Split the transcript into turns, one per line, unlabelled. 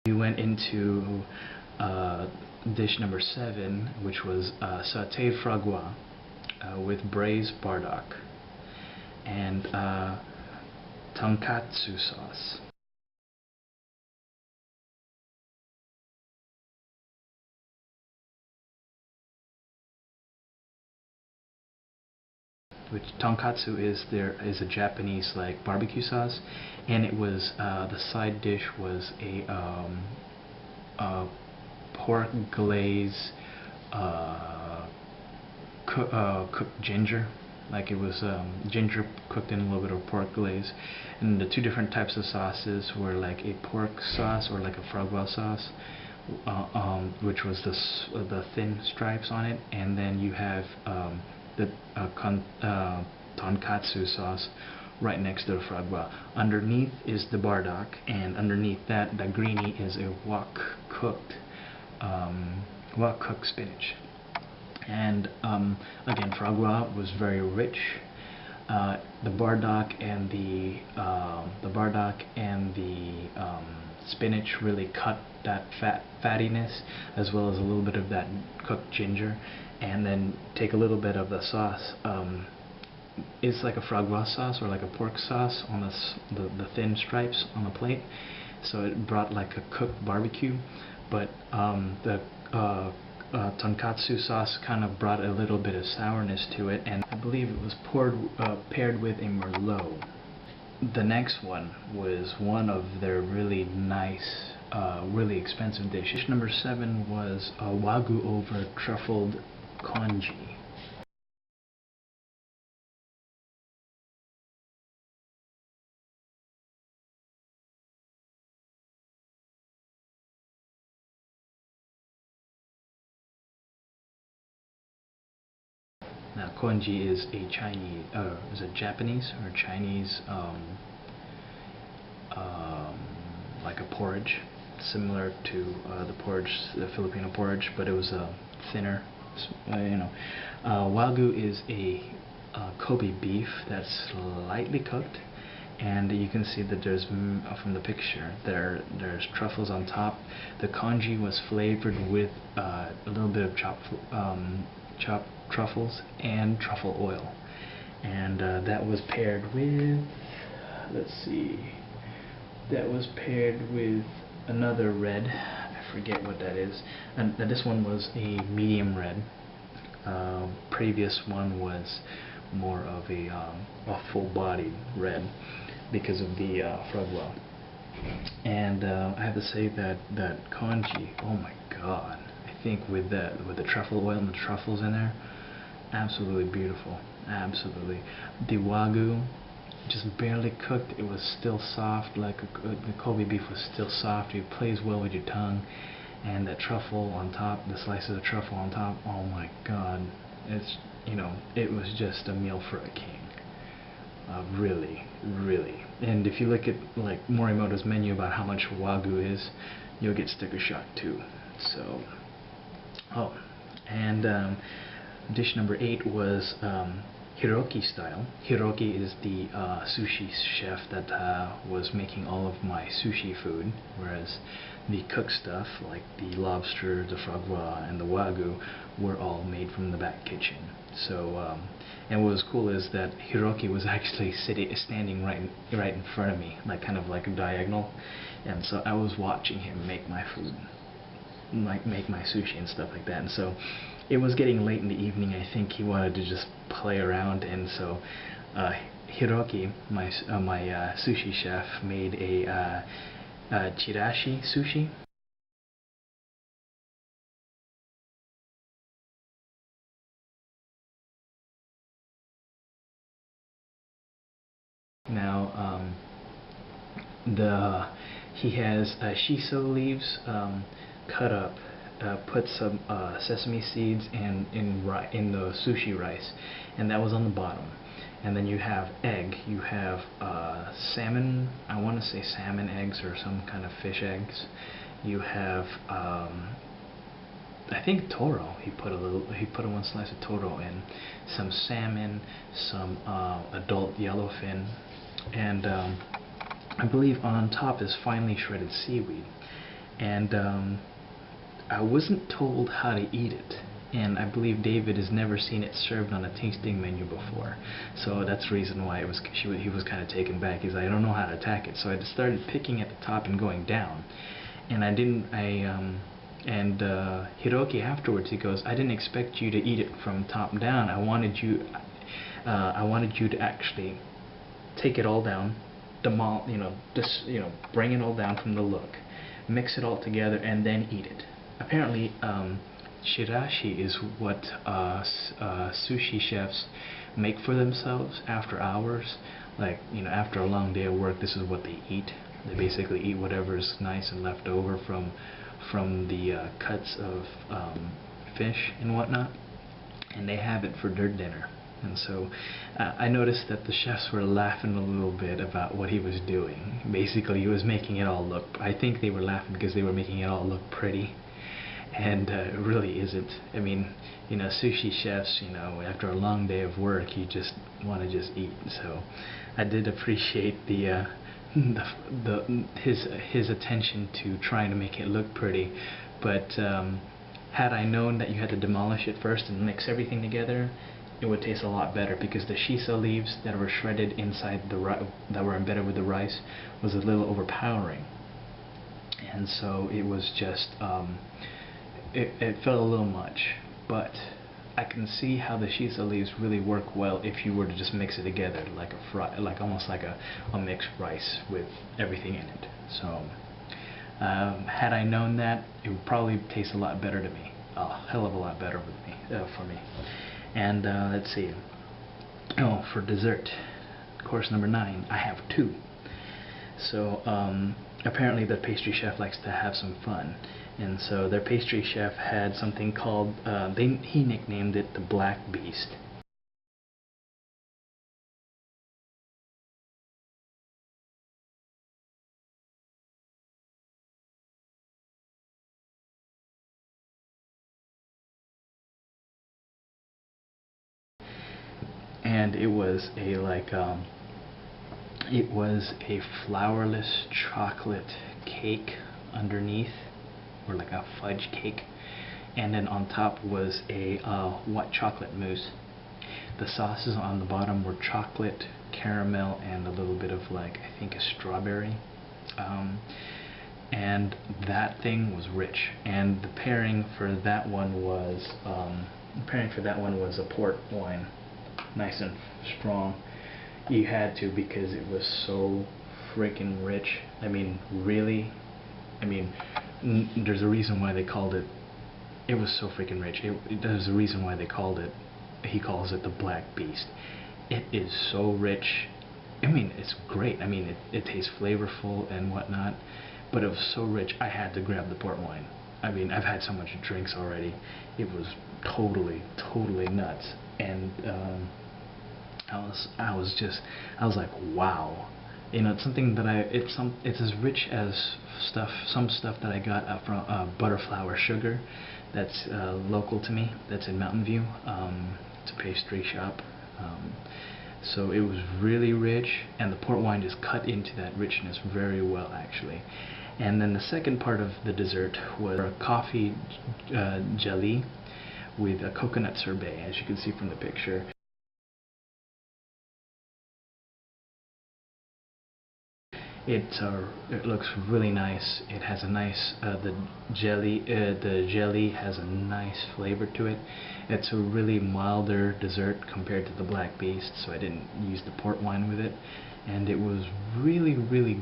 We went into dish number 7, which was sauteed foie gras with braised bardock and tonkatsu sauce. Which tonkatsu is a Japanese like barbecue sauce, and it was the side dish was a pork glaze cooked ginger. Like it was ginger cooked in a little bit of pork glaze, and the two different types of sauces were like a pork sauce or like a foie gras sauce, which was the thin stripes on it, and then you have the tonkatsu sauce right next to the foie gras. Underneath is the bardock, and underneath that, the greenie is a wok cooked spinach. And again, foie gras was very rich. The bardock and the spinach really cut that fattiness, as well as a little bit of that cooked ginger, and then take a little bit of the sauce. It's like a foie gras sauce or like a pork sauce on the thin stripes on the plate, so it brought like a cooked barbecue, but the tonkatsu sauce kind of brought a little bit of sourness to it, and I believe it was paired with a merlot. The next one was one of their really nice, really expensive dishes. Dish number 7 was Wagyu over truffled congee. Now, congee is a Japanese or Chinese, like a porridge, similar to the Filipino porridge, but it was thinner. Wagyu is a Kobe beef that's slightly cooked, and you can see that there's from the picture there's truffles on top. The congee was flavored with a little bit of chopped truffles and truffle oil, and that was paired with, another red. I forget what that is, and this one was a medium red. Previous one was more of a full-bodied red because of the foie gras. And I have to say that congee, oh my god, I think with the truffle oil and the truffles in there, absolutely beautiful, absolutely. The Wagyu, just barely cooked, it was still soft, like the Kobe beef was still soft. It plays well with your tongue, and that truffle on top, the slices of truffle on top, oh my god, it's, it was just a meal for a king. Really, really. And if you look at like Morimoto's menu about how much Wagyu is, you'll get sticker shock too. So, and dish number 8 was Hiroki style. Hiroki is the sushi chef that was making all of my sushi food, whereas the cooked stuff like the lobster, the foie gras, and the Wagyu were all made from the back kitchen. So, and what was cool is that Hiroki was actually standing right in front of me, like kind of like a diagonal, and so I was watching him make my food, like make my sushi and stuff like that. And so it was getting late in the evening. I think he wanted to just play around, and so Hiroki, my sushi chef, made a Chirashi sushi. Now, he has shiso leaves cut up, put some sesame seeds in the sushi rice, and that was on the bottom. And then you have egg, you have salmon, I want to say salmon eggs or some kind of fish eggs. You have I think toro. He put one slice of toro in, some salmon, some adult yellowfin, and I believe on top is finely shredded seaweed. and I wasn't told how to eat it. And I believe David has never seen it served on a tasting menu before, so that's the reason why he was kind of taken back. He's like, I don't know how to attack it, so I just started picking at the top and going down, and Hiroki afterwards, he goes, I didn't expect you to eat it from top down. I wanted you to actually take it all down, bring it all down from the look, mix it all together, and then eat it. Apparently, Chirashi is what sushi chefs make for themselves after hours. Like, after a long day of work, this is what they eat. They basically eat whatever's nice and left over from the cuts of fish and whatnot, and they have it for their dinner. And so I noticed that the chefs were laughing a little bit about what he was doing. Basically, he was making it all look, I think they were laughing because they were making it all look pretty, and it really isn't. I mean, sushi chefs, after a long day of work, you just want to just eat. So I did appreciate his attention to trying to make it look pretty, but had I known that you had to demolish it first and mix everything together, it would taste a lot better, because the shisa leaves that were shredded inside that were embedded with the rice was a little overpowering, and so it was just it felt a little much. But I can see how the shisa leaves really work well if you were to just mix it together like almost like a mixed rice with everything in it. So had I known that, it would probably taste a lot better to me, a hell of a lot better for me. And let's see. Oh, for dessert, course number 9, I have 2. So apparently the pastry chef likes to have some fun, and so their pastry chef had something called, he nicknamed it the Black Beast. And it was a flourless chocolate cake underneath, or like a fudge cake, and then on top was a white chocolate mousse. The sauces on the bottom were chocolate, caramel, and a little bit of I think a strawberry. And that thing was rich. And the pairing for that one was a port wine, nice and strong. You had to, because it was so freaking rich. I mean, really. I mean, there's a reason why they called it. It was so freaking rich. There's a reason why they called it. He calls it the Black Beast. It is so rich. I mean, it's great. I mean, it tastes flavorful and whatnot, but it was so rich, I had to grab the port wine. I mean, I've had so much drinks already. It was totally nuts. And I was like, wow. It's something that it's as rich as some stuff that I got from Butterflower Sugar, that's local to me, that's in Mountain View. It's a pastry shop. So it was really rich, and the port wine just cut into that richness very well, actually. And then the second part of the dessert was a coffee Gelee with a coconut sorbet, as you can see from the picture. It looks really nice. It has a nice the jelly has a nice flavor to it. It's a really milder dessert compared to the Black Beast, so I didn't use the port wine with it, and it was really